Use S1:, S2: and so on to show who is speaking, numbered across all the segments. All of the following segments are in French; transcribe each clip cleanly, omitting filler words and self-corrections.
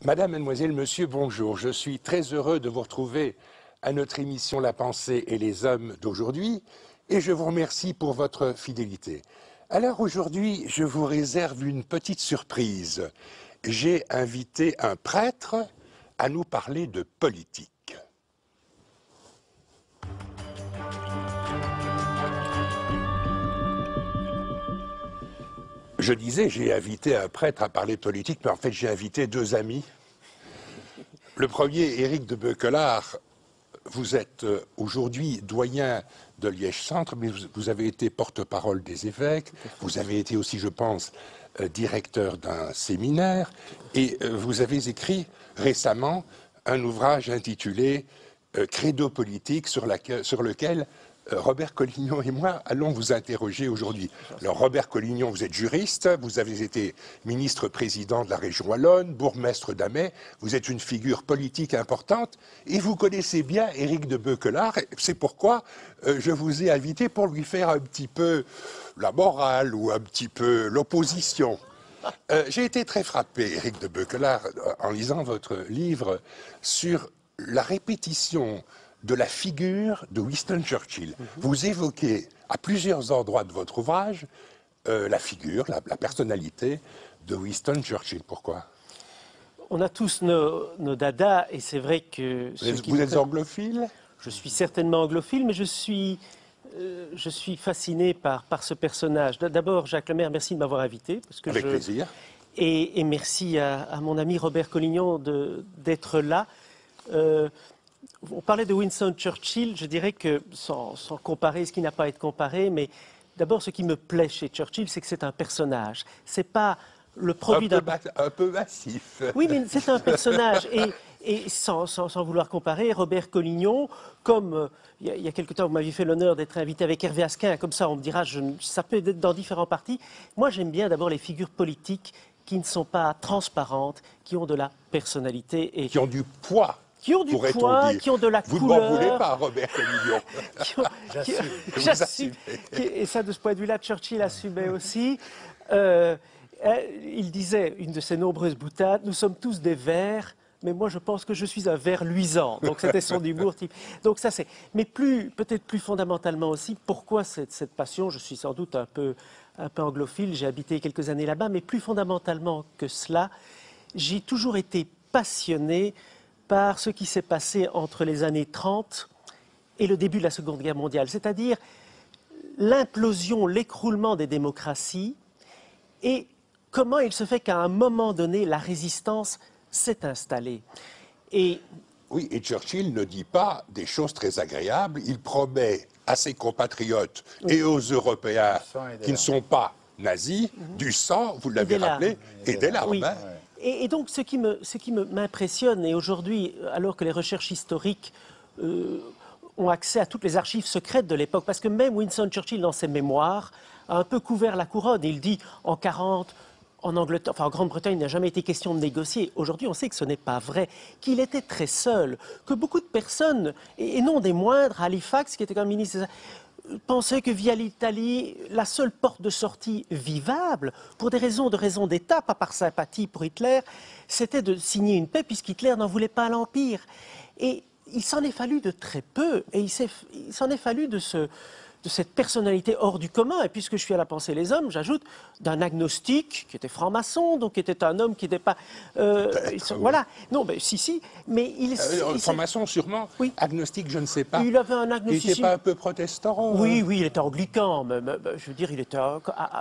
S1: Madame, mademoiselle, monsieur, bonjour. Je suis très heureux de vous retrouver à notre émission La pensée et les hommes d'aujourd'hui et je vous remercie pour votre fidélité. Alors aujourd'hui, je vous réserve une petite surprise. J'ai invité un prêtre à nous parler de politique. Je disais, j'ai invité un prêtre à parler de politique, mais en fait j'ai invité deux amis. Le premier, Éric de Beuquelard. Vous êtes aujourd'hui doyen de Liège-Centre, mais vous avez été porte-parole des évêques, vous avez été aussi, je pense, directeur d'un séminaire, et vous avez écrit récemment un ouvrage intitulé Credo politique sur lequel Robert Collignon et moi allons vous interroger aujourd'hui. Alors Robert Collignon, vous êtes juriste, vous avez été ministre-président de la région wallonne, bourgmestre d'Amet, vous êtes une figure politique importante et vous connaissez bien Éric de Beuquelard. C'est pourquoi je vous ai invité pour lui faire un petit peu la morale ou un petit peu l'opposition. J'ai été très frappé, Éric de Beuquelard, en lisant votre livre sur la répétition de la figure de Winston Churchill. Vous évoquez à plusieurs endroits de votre ouvrage la figure, la personnalité de Winston Churchill. Pourquoi?
S2: On a tous nos dadas et c'est vrai que...
S1: Vous êtes anglophile?
S2: Je suis certainement anglophile, mais je suis fasciné par ce personnage. D'abord, Jacques Lemaire, merci de m'avoir invité. Parce que
S1: Avec plaisir.
S2: Et merci à mon ami Robert Collignon d'être là. On parlait de Winston Churchill, je dirais que, sans comparer ce qui n'a pas à être comparé, mais d'abord ce qui me plaît chez Churchill, c'est que c'est un personnage. C'est pas le produit d'un...
S1: Un peu massif.
S2: Oui, mais c'est un personnage. Et sans vouloir comparer, Robert Collignon, comme il y a quelque temps, vous m'aviez fait l'honneur d'être invité avec Hervé Asquin, comme ça on me dira, ça peut être dans différents partis. Moi j'aime bien d'abord les figures politiques qui ne sont pas transparentes, qui ont de la personnalité. Et
S1: qui ont du poids.
S2: Qui ont du poids, qui ont de la couleur.
S1: Vous ne m'en voulez pas, Robert Collignon.
S2: J'assume. Et ça, de ce point de vue-là, Churchill assumait aussi. Il disait, une de ses nombreuses boutades, nous sommes tous des vers, mais moi je pense que je suis un ver luisant. Donc c'était son humour type. Donc ça c'est. Mais peut-être plus fondamentalement aussi, pourquoi cette passion? Je suis sans doute un peu anglophile, j'ai habité quelques années là-bas, mais plus fondamentalement que cela, j'ai toujours été passionné par ce qui s'est passé entre les années 30 et le début de la Seconde Guerre mondiale, c'est-à-dire l'implosion, l'écroulement des démocraties et comment il se fait qu'à un moment donné, la résistance s'est installée.
S1: Oui, et Churchill ne dit pas des choses très agréables, il promet à ses compatriotes et aux Européens qui ne sont pas nazis, du sang, vous l'avez rappelé, et des larmes.
S2: Oui. Et donc, ce qui m'impressionne, et aujourd'hui, alors que les recherches historiques ont accès à toutes les archives secrètes de l'époque, parce que même Winston Churchill, dans ses mémoires, a un peu couvert la couronne. Il dit, en 40, en Angleterre, enfin en Grande-Bretagne, il n'a jamais été question de négocier. Aujourd'hui, on sait que ce n'est pas vrai, qu'il était très seul, que beaucoup de personnes, et non des moindres, Halifax, qui était comme ministre, pensait que via l'Italie, la seule porte de sortie vivable, pour des raisons d'État, pas par sympathie pour Hitler, c'était de signer une paix, puisqu'Hitler n'en voulait pas à l'Empire. Et il s'en est fallu de très peu, et il s'en est fallu de cette personnalité hors du commun. Et puisque je suis à la pensée les hommes, j'ajoute d'un agnostique qui était franc-maçon, donc qui était un homme qui n'était pas... voilà. Non, mais si. Mais
S1: franc-maçon, sûrement.
S2: Oui.
S1: Agnostique, je ne sais pas.
S2: Il avait un agnosticisme...
S1: Il n'était pas un peu protestant?
S2: Oui, il était anglican. Mais, je veux dire,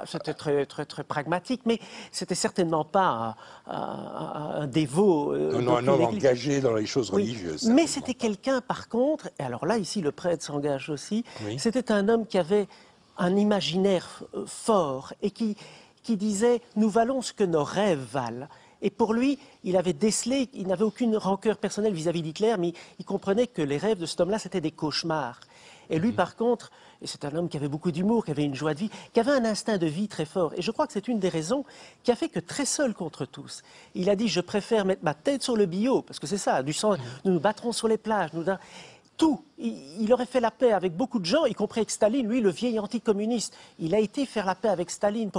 S2: c'était très, très, très pragmatique. Mais c'était certainement pas un dévot.
S1: Non, un homme engagé dans les choses religieuses.
S2: Mais c'était quelqu'un, par contre, et alors là, ici, le prêtre s'engage aussi, c'était un homme qui avait un imaginaire fort et qui disait « nous valons ce que nos rêves valent ». Et pour lui, il avait décelé, il n'avait aucune rancœur personnelle vis-à-vis d'Hitler, mais il comprenait que les rêves de cet homme-là, c'était des cauchemars. Et lui, par contre, et c'est un homme qui avait beaucoup d'humour, qui avait une joie de vie, qui avait un instinct de vie très fort. Et je crois que c'est une des raisons qui a fait que très seul contre tous, il a dit « je préfère mettre ma tête sur le billot », parce que c'est ça, du sang, nous nous battrons sur les plages, tout. Il aurait fait la paix avec beaucoup de gens, y compris avec Staline, lui, le vieil anticommuniste. Il a été faire la paix avec Staline.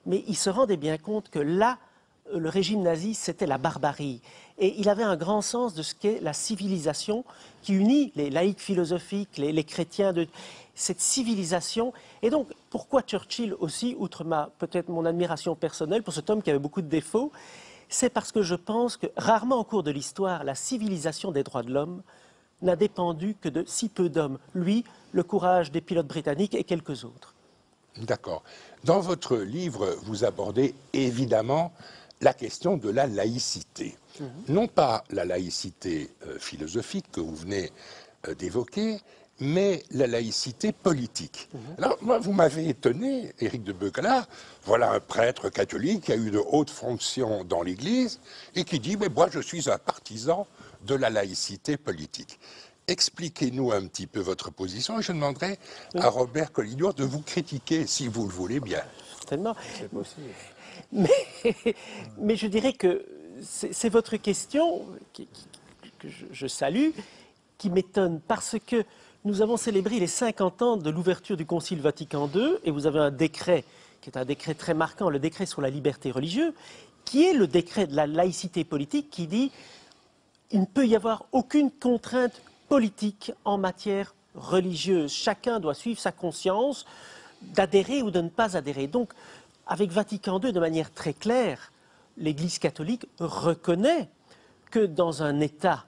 S2: Mais il se rendait bien compte que là, le régime nazi, c'était la barbarie. Et il avait un grand sens de ce qu'est la civilisation qui unit les laïcs philosophiques, les chrétiens, cette civilisation. Et donc, pourquoi Churchill aussi, outre peut-être mon admiration personnelle pour cet homme qui avait beaucoup de défauts, c'est parce que je pense que rarement au cours de l'histoire, la civilisation des droits de l'homme n'a dépendu que de si peu d'hommes. Lui, le courage des pilotes britanniques et quelques autres.
S1: D'accord. Dans votre livre, vous abordez évidemment la question de la laïcité. Non pas la laïcité philosophique que vous venez d'évoquer, mais la laïcité politique. Alors, moi, vous m'avez étonné, Éric de Beukelard, voilà un prêtre catholique qui a eu de hautes fonctions dans l'Église et qui dit « mais moi, je suis un partisan de la laïcité politique ». Expliquez-nous un petit peu votre position et je demanderai à Robert Collignon de vous critiquer, si vous le voulez bien.
S2: Certainement.
S3: C'est possible.
S2: Mais je dirais que c'est votre question que je salue, qui m'étonne parce que nous avons célébré les 50 ans de l'ouverture du Concile Vatican II et vous avez un décret qui est un décret très marquant, le décret sur la liberté religieuse, qui est le décret de la laïcité politique qui dit il ne peut y avoir aucune contrainte politique en matière religieuse. Chacun doit suivre sa conscience d'adhérer ou de ne pas adhérer. Donc, avec Vatican II, de manière très claire, l'Église catholique reconnaît que dans un État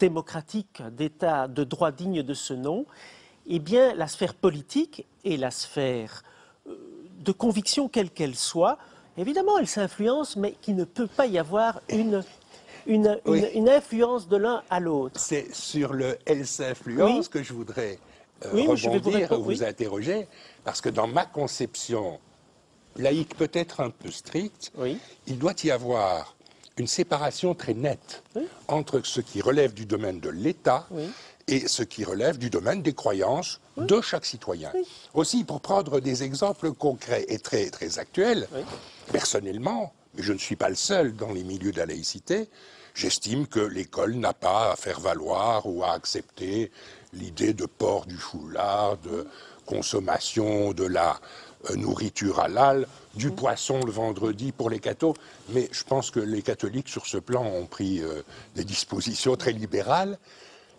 S2: démocratique, d'État de droit digne de ce nom, eh bien, la sphère politique et la sphère de conviction, quelle qu'elle soit, évidemment, elle s'influence, mais qu'il ne peut pas y avoir une influence de l'un à l'autre.
S1: C'est sur le « elle s'influence » que je voudrais rebondir, vous interroger, parce que dans ma conception laïque peut-être un peu stricte, il doit y avoir une séparation très nette entre ce qui relève du domaine de l'État et ce qui relève du domaine des croyances de chaque citoyen. Aussi, pour prendre des exemples concrets et très, très actuels, personnellement, mais je ne suis pas le seul dans les milieux de la laïcité, j'estime que l'école n'a pas à faire valoir ou à accepter l'idée de port du foulard, de consommation de la nourriture halal, du poisson le vendredi pour les cathos. Mais je pense que les catholiques, sur ce plan, ont pris des dispositions très libérales.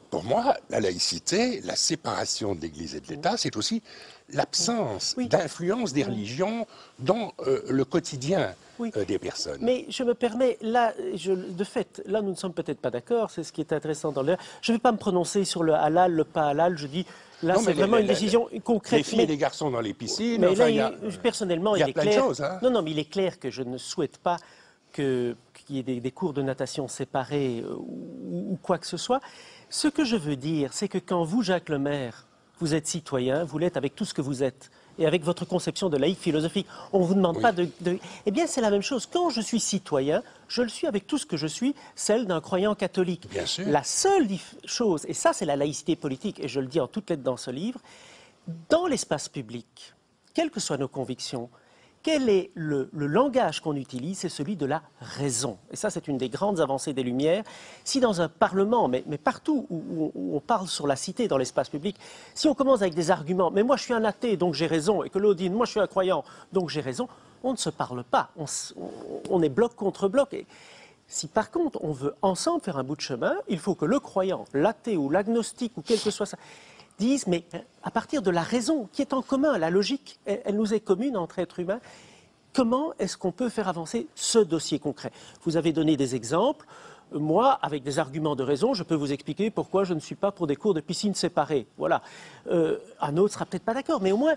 S1: Pour moi, la laïcité, la séparation de l'Église et de l'État, c'est aussi l'absence d'influence des religions dans le quotidien des personnes.
S2: Mais je me permets, là, de fait, là nous ne sommes peut-être pas d'accord, c'est ce qui est intéressant dans le... Je ne vais pas me prononcer sur le halal, le pas halal, je dis, là c'est vraiment une décision concrète.
S1: Les filles et les garçons dans les piscines,
S2: mais là, personnellement, il est
S1: plein
S2: clair...
S1: de choses, hein.
S2: Non, mais il est clair que je ne souhaite pas qu'il y ait des cours de natation séparés ou quoi que ce soit. Ce que je veux dire, c'est que quand vous, Jacques Lemaire, vous êtes citoyen, vous l'êtes avec tout ce que vous êtes, et avec votre conception de laïque philosophique, on ne vous demande pas de... Eh bien, c'est la même chose. Quand je suis citoyen, je le suis avec tout ce que je suis, celle d'un croyant catholique.
S1: Bien sûr.
S2: La seule chose, et ça c'est la laïcité politique, et je le dis en toutes lettres dans ce livre, dans l'espace public, quelles que soient nos convictions, quel est le langage qu'on utilise? C'est celui de la raison. Et ça, c'est une des grandes avancées des Lumières. Si dans un Parlement, mais partout où on parle sur la cité, dans l'espace public, si on commence avec des arguments, mais moi je suis un athée, donc j'ai raison, et que l'autre dit, moi je suis un croyant, donc j'ai raison, on ne se parle pas. On est bloc contre bloc. Et si par contre on veut ensemble faire un bout de chemin, il faut que le croyant, l'athée ou l'agnostique, ou quel que soit ça, disent, mais à partir de la raison qui est en commun, la logique, elle nous est commune entre êtres humains, comment est-ce qu'on peut faire avancer ce dossier concret? Vous avez donné des exemples. Moi, avec des arguments de raison, je peux vous expliquer pourquoi je ne suis pas pour des cours de piscine séparés. Voilà. Un autre sera peut-être pas d'accord, mais au moins,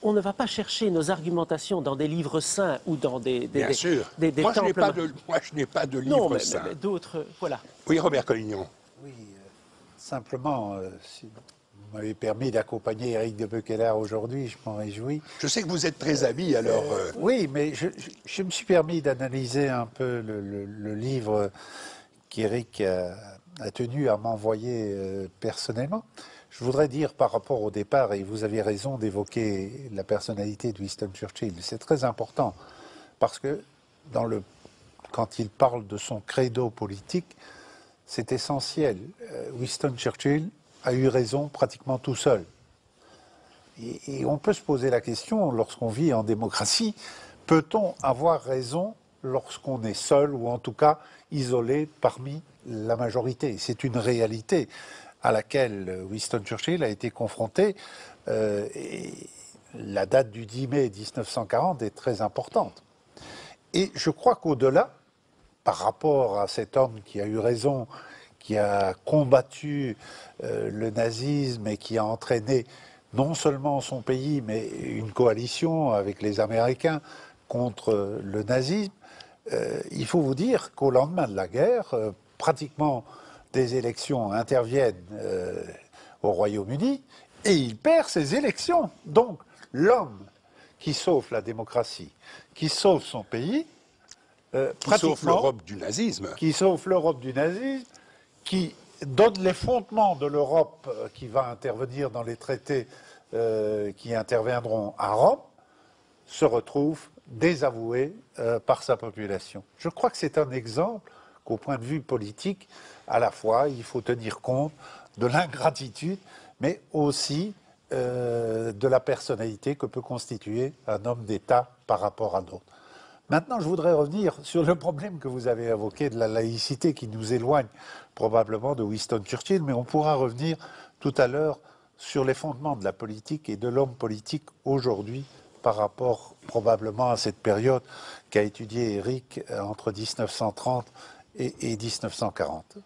S2: on ne va pas chercher nos argumentations dans des livres saints ou dans des
S1: Bien sûr. Moi, je n'ai pas de livre saint.
S2: Mais d'autres, voilà.
S1: Oui, Robert Collignon.
S3: Oui, simplement, si vous m'avez permis d'accompagner Éric de Beukelard aujourd'hui, je m'en réjouis.
S1: Je sais que vous êtes très ami, alors...
S3: Oui, mais je me suis permis d'analyser un peu le livre qu'Éric a tenu à m'envoyer personnellement. Je voudrais dire par rapport au départ, et vous avez raison d'évoquer la personnalité de Winston Churchill, c'est très important, parce que quand il parle de son credo politique, c'est essentiel. Winston Churchill a eu raison pratiquement tout seul. Et on peut se poser la question, lorsqu'on vit en démocratie, peut-on avoir raison lorsqu'on est seul ou en tout cas isolé parmi la majorité. C'est une réalité à laquelle Winston Churchill a été confronté. Et la date du 10 mai 1940 est très importante. Et je crois qu'au-delà, par rapport à cet homme qui a eu raison, qui a combattu le nazisme et qui a entraîné non seulement son pays, mais une coalition avec les Américains contre le nazisme, il faut vous dire qu'au lendemain de la guerre, pratiquement des élections interviennent au Royaume-Uni et il perd ses élections. Donc l'homme qui sauve la démocratie, qui sauve son pays,
S1: qui sauve l'Europe du nazisme.
S3: Qui sauve l'Europe du nazisme, qui donne les fondements de l'Europe qui va intervenir dans les traités qui interviendront à Rome, se retrouve désavoué par sa population. Je crois que c'est un exemple qu'au point de vue politique, à la fois, il faut tenir compte de l'ingratitude, mais aussi de la personnalité que peut constituer un homme d'État par rapport à d'autres. Maintenant, je voudrais revenir sur le problème que vous avez évoqué de la laïcité qui nous éloigne probablement de Winston Churchill, mais on pourra revenir tout à l'heure sur les fondements de la politique et de l'homme politique aujourd'hui par rapport probablement à cette période qu'a étudiée Éric entre 1930 et 1940.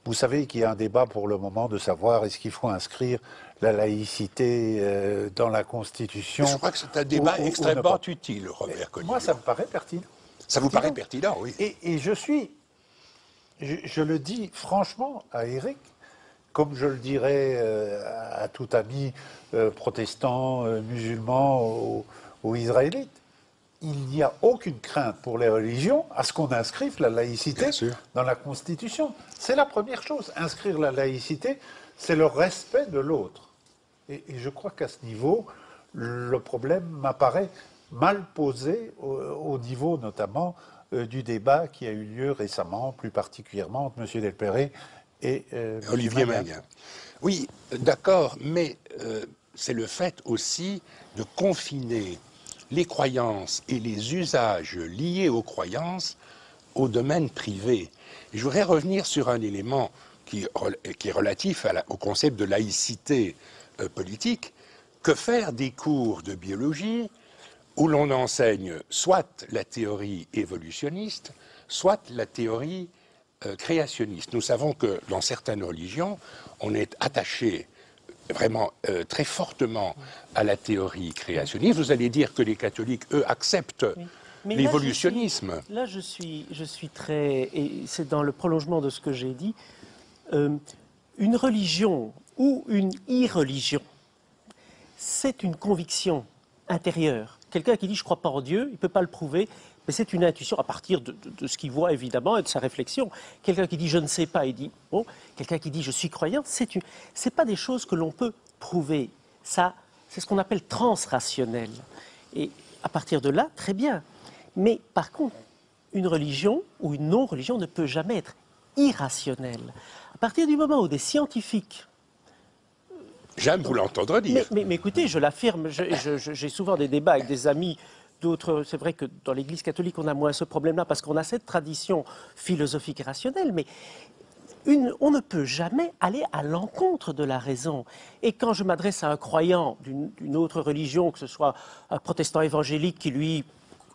S3: Vous savez qu'il y a un débat pour le moment de savoir est-ce qu'il faut inscrire la laïcité dans la Constitution.
S1: Je crois que c'est un débat extrêmement utile, Robert Collier.
S3: Moi, ça me paraît pertinent.
S1: Ça vous paraît pertinent, oui.
S3: Et je le dis franchement à Éric, comme je le dirais à tout ami protestant, musulman ou israélite. Il n'y a aucune crainte pour les religions à ce qu'on inscrive la laïcité dans la Constitution. C'est la première chose. Inscrire la laïcité, c'est le respect de l'autre. Et je crois qu'à ce niveau, le problème m'apparaît mal posé au niveau notamment du débat qui a eu lieu récemment, plus particulièrement entre M. Delperré et
S1: Olivier Maguin. Oui, d'accord, mais c'est le fait aussi de confiner les croyances et les usages liés aux croyances au domaine privé. Et je voudrais revenir sur un élément qui est relatif au concept de laïcité politique. Que faire des cours de biologie où l'on enseigne soit la théorie évolutionniste, soit la théorie créationniste? Nous savons que dans certaines religions, on est attaché vraiment très fortement à la théorie créationniste. Vous allez dire que les catholiques, eux, acceptent l'évolutionnisme.
S2: Là, je suis très... Et c'est dans le prolongement de ce que j'ai dit. Une religion ou une irreligion, c'est une conviction intérieure. Quelqu'un qui dit « je ne crois pas en Dieu », il ne peut pas le prouver, mais c'est une intuition à partir de ce qu'il voit, évidemment, et de sa réflexion. Quelqu'un qui dit « je ne sais pas », il dit « bon ». Quelqu'un qui dit « je suis croyant », c'est pas des choses que l'on peut prouver. Ça, c'est ce qu'on appelle transrationnel. Et à partir de là, très bien. Mais par contre, une religion ou une non-religion ne peut jamais être irrationnelle. À partir du moment où des scientifiques...
S1: J'aime vous l'entendre dire.
S2: Mais écoutez, je l'affirme, j'ai souvent des débats avec des amis d'autres. C'est vrai que dans l'Église catholique, on a moins ce problème-là parce qu'on a cette tradition philosophique et rationnelle, mais on ne peut jamais aller à l'encontre de la raison. Et quand je m'adresse à un croyant d'une autre religion, que ce soit un protestant évangélique qui, lui,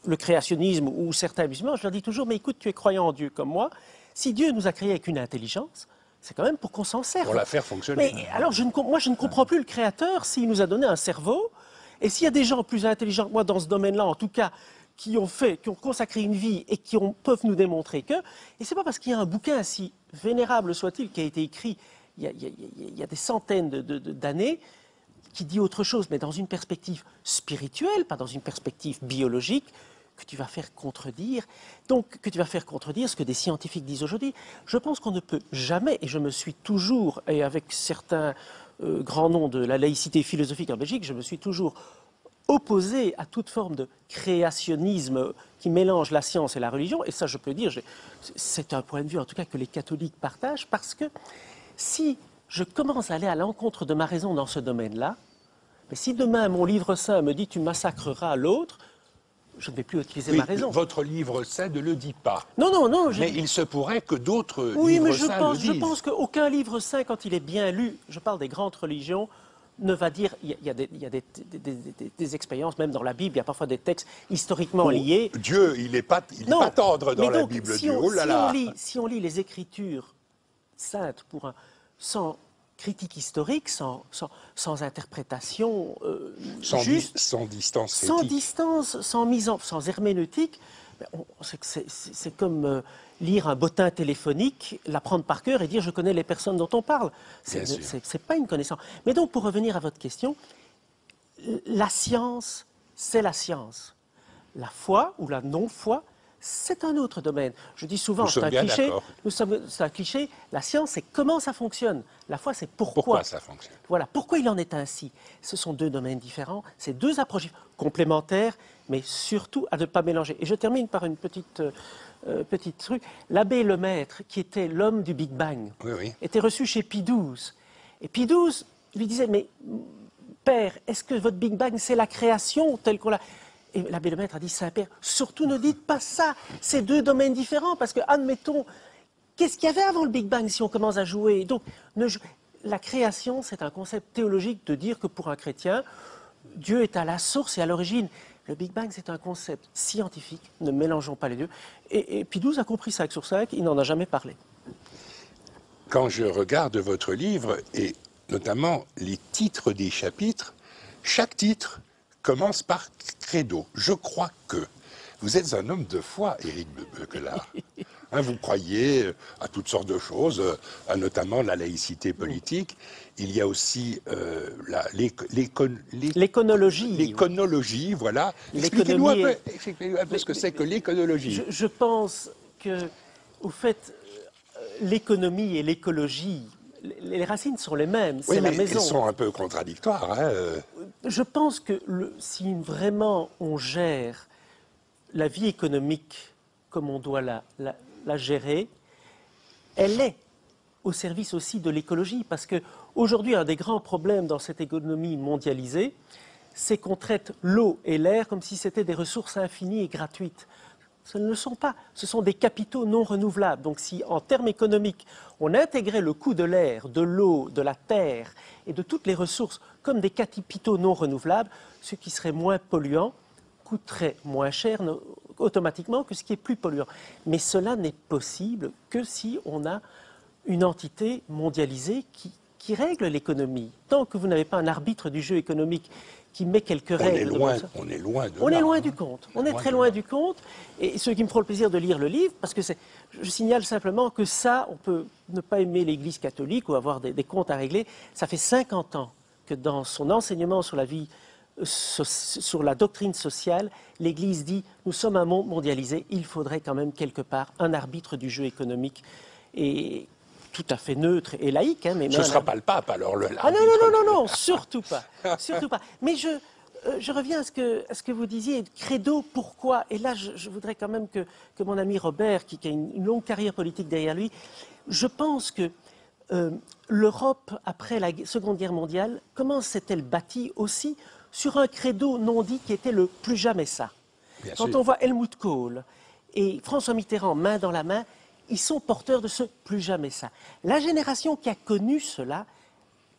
S2: le créationnisme ou certains musulmans, je leur dis toujours, mais écoute, tu es croyant en Dieu comme moi, si Dieu nous a créés avec une intelligence, c'est quand même pour qu'on s'en serve.
S1: Pour la faire fonctionner.
S2: Mais alors, moi, je ne comprends plus le Créateur s'il nous a donné un cerveau. Et s'il y a des gens plus intelligents que moi dans ce domaine-là, en tout cas, qui ont consacré une vie et qui peuvent nous démontrer que... Et c'est pas parce qu'il y a un bouquin, si vénérable soit-il, qui a été écrit il y a des centaines d'années, qui dit autre chose, mais dans une perspective spirituelle, pas dans une perspective biologique, que tu vas faire contredire. Donc, que tu vas faire contredire ce que des scientifiques disent aujourd'hui. Je pense qu'on ne peut jamais, et je me suis toujours, et avec certains grands noms de la laïcité philosophique en Belgique, je me suis toujours opposé à toute forme de créationnisme qui mélange la science et la religion. Et ça, je peux dire, c'est un point de vue en tout cas que les catholiques partagent, parce que si je commence à aller à l'encontre de ma raison dans ce domaine-là, mais si demain mon livre saint me dit tu massacreras l'autre, je ne vais plus utiliser
S1: Oui,
S2: ma raison.
S1: votre livre saint ne le dit pas.
S2: Non, non, non.
S1: Mais il se pourrait que d'autres
S2: Oui,
S1: livres
S2: mais
S1: saints le disent.
S2: je pense qu'aucun livre saint, quand il est bien lu, je parle des grandes religions, ne va dire. Il y a des expériences, même dans la Bible, il y a parfois des textes historiquement liés.
S1: Dieu, il n'est pas tendre dans la Bible.
S2: Si
S1: Dieu.
S2: on,
S1: Oh là là.
S2: si on lit les Écritures saintes sans critique historique, sans interprétation juste,
S1: sans distance
S2: sans
S1: critique.
S2: distance, sans herméneutique, c'est comme lire un bottin téléphonique, l'apprendre par cœur et dire je connais les personnes dont on parle. C'est pas une connaissance. Mais donc pour revenir à votre question, la science, c'est la science. La foi ou la non-foi, c'est un autre domaine. Je dis souvent, c'est un cliché. C'est un cliché. La science, c'est comment ça fonctionne. La foi, c'est pourquoi
S1: ça fonctionne.
S2: Voilà, pourquoi il en est ainsi. Ce sont deux domaines différents, c'est deux approches complémentaires, mais surtout à ne pas mélanger. Et je termine par une petite truc. L'abbé Lemaître, qui était l'homme du Big Bang, était reçu chez Pie XII. Et Pie XII lui disait, mais père, est-ce que votre Big Bang, c'est la création telle qu'on l'a... Et l'abbé Lemaître a dit, Saint-Père, surtout ne dites pas ça, c'est deux domaines différents, parce que, admettons, qu'est-ce qu'il y avait avant le Big Bang si on commence à jouer? Donc, la création, c'est un concept théologique de dire que pour un chrétien, Dieu est à la source et à l'origine. Le Big Bang, c'est un concept scientifique, ne mélangeons pas les deux. Et Pie XII a compris 5 sur 5, il n'en a jamais parlé.
S1: Quand je regarde votre livre, et notamment les titres des chapitres, chaque titre commence par credo. Je crois que. Vous êtes un homme de foi, Éric de Beuquelard. Vous croyez à toutes sortes de choses, à notamment la laïcité politique. Il y a aussi
S2: l'éconologie.
S1: L'éconologie, voilà. Expliquez-nous un peu ce que c'est que l'éconologie.
S2: Je pense que, au fait, l'économie et l'écologie, les racines sont les mêmes, c'est la maison.
S1: Elles sont un peu contradictoires.
S2: Je pense que si vraiment on gère la vie économique comme on doit la gérer, elle est au service aussi de l'écologie. Parce qu'aujourd'hui, un des grands problèmes dans cette économie mondialisée, c'est qu'on traite l'eau et l'air comme si c'était des ressources infinies et gratuites. Ce ne le sont pas. Ce sont des capitaux non renouvelables. Donc si, en termes économiques, on intégrait le coût de l'air, de l'eau, de la terre et de toutes les ressources comme des capitaux non renouvelables, ce qui serait moins polluant coûterait moins cher automatiquement que ce qui est plus polluant. Mais cela n'est possible que si on a une entité mondialisée qui règle l'économie. Tant que vous n'avez pas un arbitre du jeu économique qui met quelques règles.
S1: On est loin
S2: du compte. On est très loin du compte. Et ceux qui me feront le plaisir de lire le livre, parce que je signale simplement que ça, on peut ne pas aimer l'Église catholique ou avoir des comptes à régler. Ça fait 50 ans que dans son enseignement sur la vie, sur la doctrine sociale, l'Église dit nous sommes un monde mondialisé, il faudrait quand même quelque part un arbitre du jeu économique et tout à fait neutre et laïque. Mais
S1: ce ne sera pas le pape alors le
S2: non, surtout pas, surtout pas. Mais je reviens à ce que vous disiez, credo, pourquoi? Et là, je voudrais quand même que mon ami Robert, qui a une longue carrière politique derrière lui, je pense que l'Europe, après la Seconde Guerre mondiale, comment s'est-elle bâtie aussi sur un credo non dit qui était le plus jamais ça. Quand on voit Helmut Kohl et François Mitterrand main dans la main, ils sont porteurs de ce plus jamais ça. La génération qui a connu cela,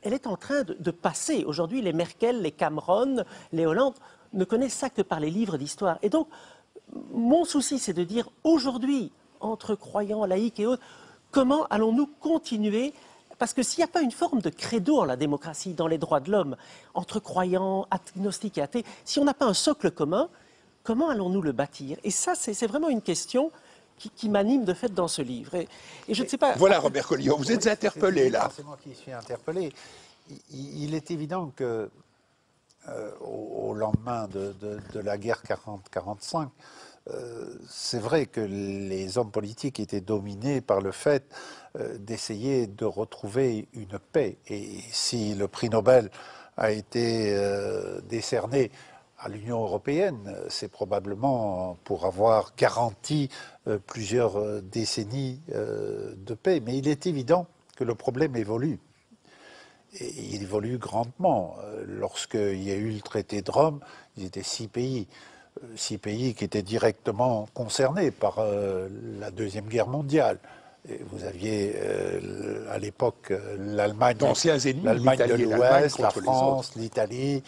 S2: elle est en train de passer. Aujourd'hui, les Merkel, les Cameron, les Hollande ne connaissent ça que par les livres d'histoire. Et donc, mon souci, c'est de dire aujourd'hui, entre croyants, laïcs et autres, comment allons-nous continuer? Parce que s'il n'y a pas une forme de credo en la démocratie, dans les droits de l'homme, entre croyants, agnostiques et athées, si on n'a pas un socle commun, comment allons-nous le bâtir? Et ça, c'est vraiment une question qui m'anime de fait dans ce livre. Et je ne sais pas...
S1: Voilà, Robert Colliot, vous êtes interpellé là.
S3: C'est moi qui suis interpellé. Il est évident que au lendemain de la guerre 40-45, c'est vrai que les hommes politiques étaient dominés par le fait d'essayer de retrouver une paix. Et si le prix Nobel a été décerné à l'Union européenne, c'est probablement pour avoir garanti plusieurs décennies de paix. Mais il est évident que le problème évolue. Et il évolue grandement. Lorsqu'il y a eu le traité de Rome, ils étaient 6 pays. 6 pays qui étaient directement concernés par la Deuxième Guerre mondiale. Et vous aviez à l'époque l'Allemagne de l'Ouest, la France, l'Italie.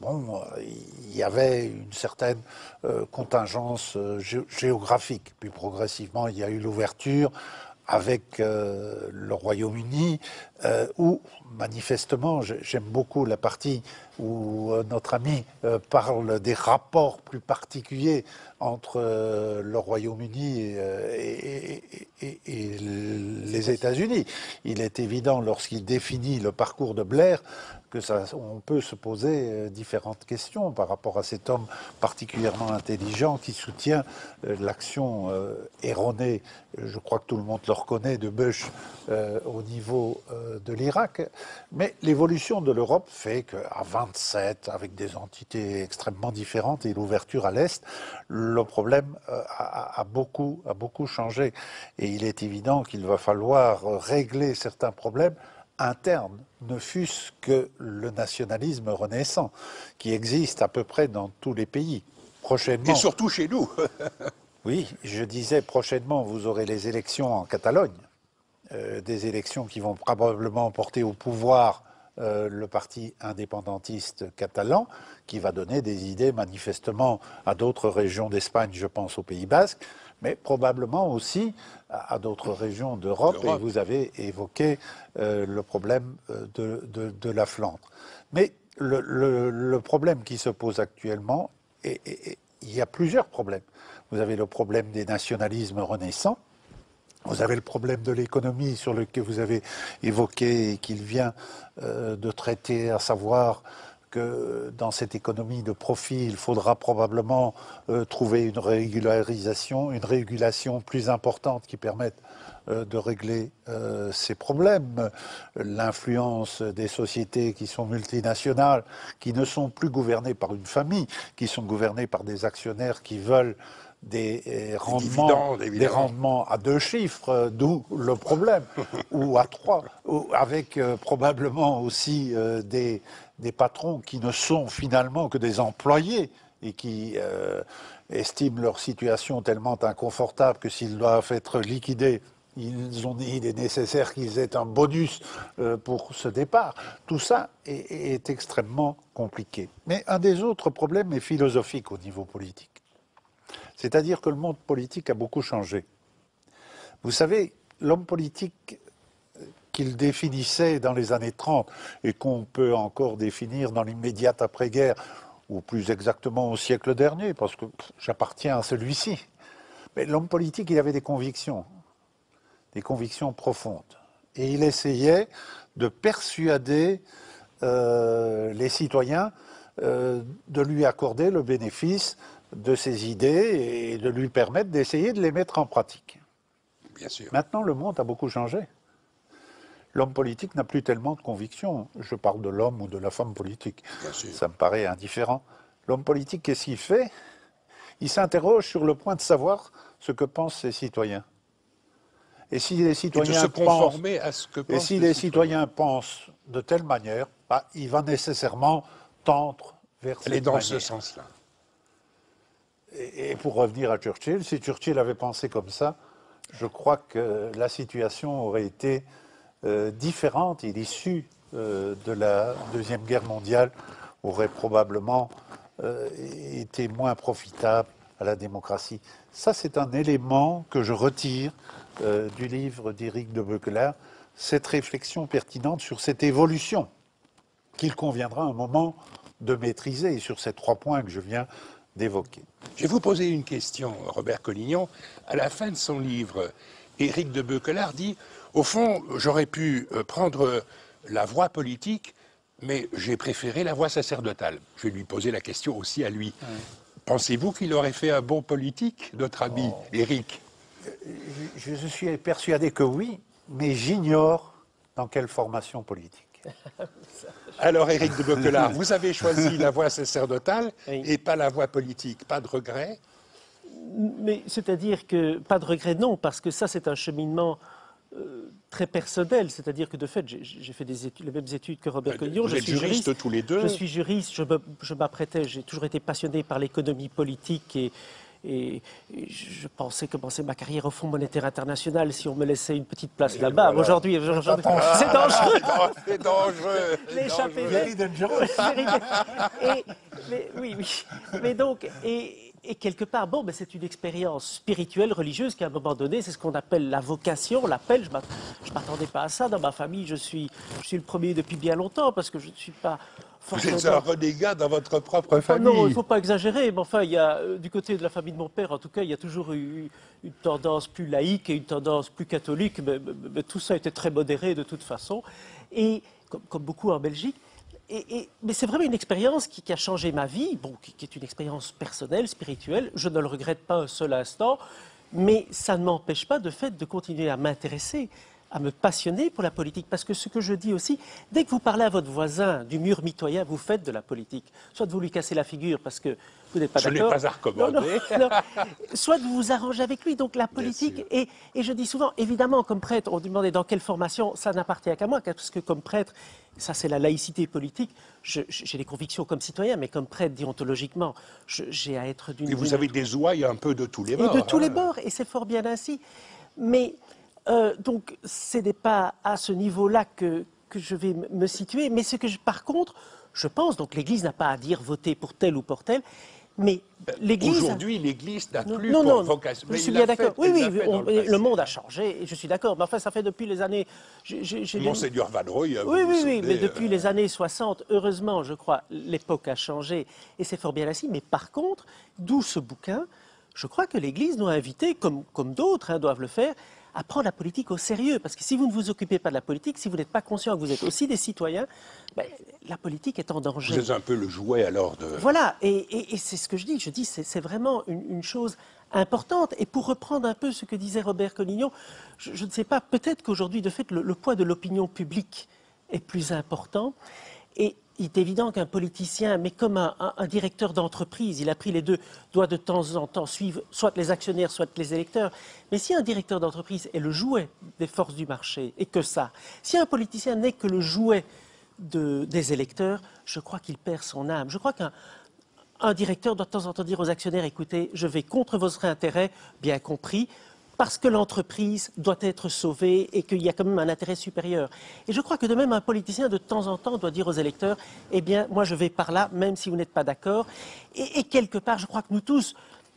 S3: Bon, il y avait une certaine contingence géographique. Puis progressivement, il y a eu l'ouverture avec le Royaume-Uni, où manifestement, j'aime beaucoup la partie où notre ami parle des rapports plus particuliers entre le Royaume-Uni et les États-Unis. Il est évident, lorsqu'il définit le parcours de Blair, on peut se poser différentes questions par rapport à cet homme particulièrement intelligent qui soutient l'action erronée, je crois que tout le monde le reconnaît, de Bush au niveau de l'Irak. Mais l'évolution de l'Europe fait qu'à 27, avec des entités extrêmement différentes et l'ouverture à l'Est, le problème a beaucoup changé. Et il est évident qu'il va falloir régler certains problèmes interne, ne fût-ce que le nationalisme renaissant, qui existe à peu près dans tous les pays. Prochainement,
S1: et surtout chez nous.
S3: Oui, je disais, prochainement, vous aurez les élections en Catalogne, des élections qui vont probablement porter au pouvoir le parti indépendantiste catalan, qui va donner des idées manifestement à d'autres régions d'Espagne, je pense au Pays Basque, mais probablement aussi à d'autres régions d'Europe. Et vous avez évoqué le problème de la Flandre. Mais le problème qui se pose actuellement, et il y a plusieurs problèmes. Vous avez le problème des nationalismes renaissants. Vous avez le problème de l'économie sur lequel vous avez évoqué et qu'il vient de traiter, à savoir que dans cette économie de profit, il faudra probablement trouver une régulation plus importante qui permette de régler ces problèmes. L'influence des sociétés qui sont multinationales, qui ne sont plus gouvernées par une famille, qui sont gouvernées par des actionnaires qui veulent des rendements à 2 chiffres, d'où le problème, ou à 3, avec probablement aussi des patrons qui ne sont finalement que des employés et qui estiment leur situation tellement inconfortable que s'ils doivent être liquidés, il est nécessaire qu'ils aient un bonus pour ce départ. Tout ça est extrêmement compliqué. Mais un des autres problèmes est philosophique au niveau politique. C'est-à-dire que le monde politique a beaucoup changé. Vous savez, l'homme politique qu'il définissait dans les années 30 et qu'on peut encore définir dans l'immédiate après-guerre, ou plus exactement au siècle dernier, parce que j'appartiens à celui-ci. Mais l'homme politique, il avait des convictions profondes. Et il essayait de persuader les citoyens de lui accorder le bénéfice de ses idées et de lui permettre d'essayer de les mettre en pratique.
S1: Bien sûr.
S3: Maintenant, le monde a beaucoup changé. L'homme politique n'a plus tellement de convictions. Je parle de l'homme ou de la femme politique.
S1: Bien sûr.
S3: Ça me paraît indifférent. L'homme politique, qu'est-ce qu'il fait? Il s'interroge sur le point de savoir ce que pensent ses citoyens. Et si les citoyens pensent de telle manière, il va nécessairement tendre vers cette manière.
S1: Elle est dans ce sens-là.
S3: Et pour revenir à Churchill, si Churchill avait pensé comme ça, je crois que la situation aurait été différente et l'issue de la Deuxième Guerre mondiale aurait probablement été moins profitable à la démocratie. Ça, c'est un élément que je retire du livre d'Éric de Beuquelaert, cette réflexion pertinente sur cette évolution qu'il conviendra un moment de maîtriser sur ces 3 points que je viens d'évoquer.
S1: Je vais vous poser une question, Robert Collignon. À la fin de son livre, Éric de Beuquelaert dit « Au fond, j'aurais pu prendre la voie politique, mais j'ai préféré la voie sacerdotale. » Je vais lui poser la question aussi à lui. Pensez-vous qu'il aurait fait un bon politique, notre ami Éric?
S3: Je suis persuadé que oui, mais j'ignore dans quelle formation politique.
S1: Alors, Éric de Beuquelaert, vous avez choisi la voie sacerdotale et pas la voie politique. Pas de regret?
S2: Mais c'est-à-dire que, pas de regret, non, parce que ça, c'est un cheminement très personnel, c'est-à-dire que de fait, j'ai fait les mêmes études que Robert Collignon.
S1: Vous êtes juristes tous les deux.
S2: Je suis juriste, je m'apprêtais, j'ai toujours été passionné par l'économie politique et je pensais commencer ma carrière au Fonds monétaire international si on me laissait une petite place là-bas.
S1: Voilà.
S2: Aujourd'hui, c'est dangereux.
S1: C'est dangereux.
S2: L'échapper oui. Mais donc, et quelque part, bon, mais c'est une expérience spirituelle, religieuse, qui à un moment donné, c'est ce qu'on appelle la vocation, l'appel. Je ne m'attendais pas à ça. Dans ma famille, je suis le premier depuis bien longtemps, parce que je ne suis pas forcément...
S1: Vous êtes un renégat dans votre propre
S2: Enfin,
S1: famille.
S2: non, il ne faut pas exagérer, mais enfin, il y a, du côté de la famille de mon père, en tout cas, il y a toujours eu une tendance plus laïque et une tendance plus catholique, mais tout ça était très modéré de toute façon, et comme beaucoup en Belgique. Mais c'est vraiment une expérience qui a changé ma vie, bon, qui est une expérience personnelle, spirituelle. Je ne le regrette pas un seul instant, mais ça ne m'empêche pas de fait de continuer à m'intéresser, à me passionner pour la politique. Parce que ce que je dis aussi, dès que vous parlez à votre voisin du mur mitoyen, vous faites de la politique. Soit vous lui cassez la figure parce que vous n'êtes pas d'accord.
S1: Je n'ai pas à recommander.
S2: Non. Soit vous vous arrangez avec lui. Donc la politique, et je dis souvent, évidemment, comme prêtre, on demandait dans quelle formation, ça n'appartient qu'à moi, parce que comme prêtre, ça c'est la laïcité politique, j'ai des convictions comme citoyen, mais comme prêtre, déontologiquement, j'ai à être d'une...
S1: Et vous avez des ouailles un peu de tous les bords.
S2: Et de tous les bords, et c'est fort bien ainsi. Mais donc, ce n'est pas à ce niveau-là que je vais me situer, mais par contre, je pense, donc l'Église n'a pas à dire voter pour tel ou pour tel, mais l'Église...
S1: Aujourd'hui, l'Église n'a plus
S2: non,
S1: vocation.
S2: Je suis bien d'accord. Oui, le monde a changé, et je suis d'accord. Mais enfin, ça fait depuis les années...
S1: Monseigneur Valreuil...
S2: Oui, mais depuis les années 60, heureusement, je crois, l'époque a changé, et c'est fort bien ainsi. Mais par contre, d'où ce bouquin, je crois que l'Église doit inviter, comme d'autres doivent le faire, à prendre la politique au sérieux. Parce que si vous ne vous occupez pas de la politique, si vous n'êtes pas conscient que vous êtes aussi des citoyens, la politique est en danger.
S1: Vous êtes un peu le jouet alors de...
S2: Voilà, et c'est ce que je dis c'est vraiment une chose importante. Et pour reprendre un peu ce que disait Robert Collignon, je ne sais pas, peut-être qu'aujourd'hui, de fait, le poids de l'opinion publique est plus important. Et il est évident qu'un politicien, mais comme un directeur d'entreprise, il a pris les deux, doit de temps en temps suivre soit les actionnaires, soit les électeurs. Mais si un directeur d'entreprise est le jouet des forces du marché, et que ça, si un politicien n'est que le jouet des électeurs, je crois qu'il perd son âme. Je crois qu'un directeur doit de temps en temps dire aux actionnaires, écoutez, je vais contre votre intérêt, bien compris, parce que l'entreprise doit être sauvée et qu'il y a quand même un intérêt supérieur. Et je crois que de même, un politicien, de temps en temps, doit dire aux électeurs, eh bien, moi, je vais par là, même si vous n'êtes pas d'accord. Et quelque part, je crois que nous tous,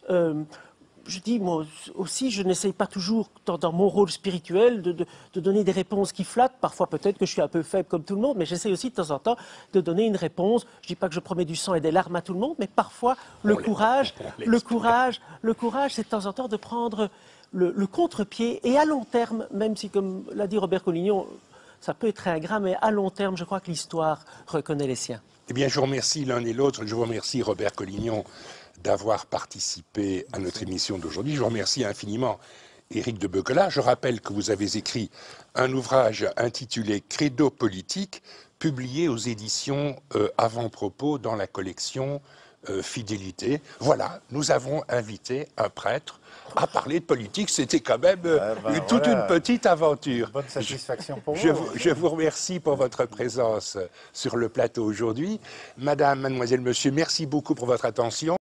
S2: je dis, moi aussi, je n'essaye pas toujours, dans mon rôle spirituel, de donner des réponses qui flattent. Parfois, peut-être que je suis un peu faible comme tout le monde, mais j'essaie aussi, de temps en temps, de donner une réponse. Je ne dis pas que je promets du sang et des larmes à tout le monde, mais parfois, le courage, c'est de temps en temps de prendre le contre-pied, et à long terme, même si, comme l'a dit Robert Collignon, ça peut être ingrat, mais à long terme, je crois que l'histoire reconnaît les siens.
S1: Eh bien, je vous remercie l'un et l'autre. Je vous remercie, Robert Collignon, d'avoir participé à notre émission d'aujourd'hui. Je vous remercie infiniment, Éric de Beuquelard. Je rappelle que vous avez écrit un ouvrage intitulé « Credo politique », publié aux éditions Avant-Propos dans la collection Fidélité. Voilà, nous avons invité un prêtre à parler de politique. C'était quand même toute une petite aventure.
S3: Bonne satisfaction pour
S1: vous.
S3: vous.
S1: Je vous remercie pour votre présence sur le plateau aujourd'hui. Madame, mademoiselle, monsieur, merci beaucoup pour votre attention.